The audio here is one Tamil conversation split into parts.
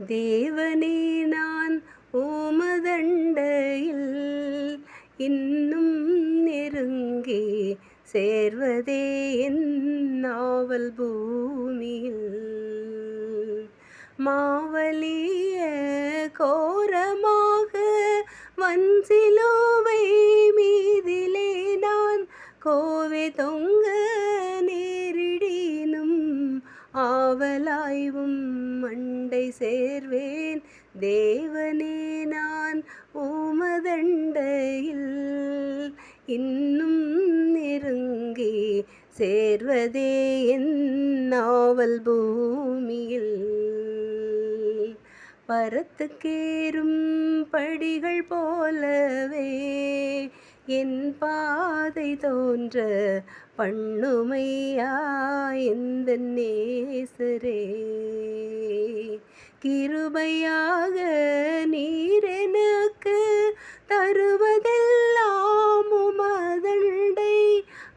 தேவனே நான் உமதண்டையில் இன்னும் நெருங்கி சேர்வதே என் நாவல் பூமியில். மாவலிய கோரமாக வன்சிலுவை மீதிலே நான் கோவே தொங்க நேரிடினும் ஆவலாய்வும் மண்டை சேர்வேன். தேவனே நான் உமதண்டையில் இன்னும் நெருங்கி சேர்வதே என் நாவல் பூமியில். பரத்துக்கேறும் படிகள் போலவே என் பாதை தோன்ற பண்ணுமையா எந்தன் நேசரே. கிருபையாக நீர் எனக்கு தருவதெல்லாம் உமதண்டை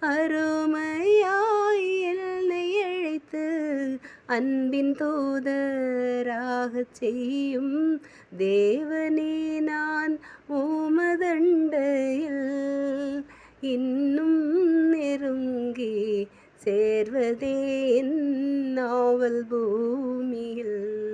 அருமையாய் என்னை அழைத்து அன்பின் தூதராகச் செய்யும். தேவனே நான் உமதண்டையில் இன்னும் நெருங்கி சேர்வதே என் நாவல் பூமியில்.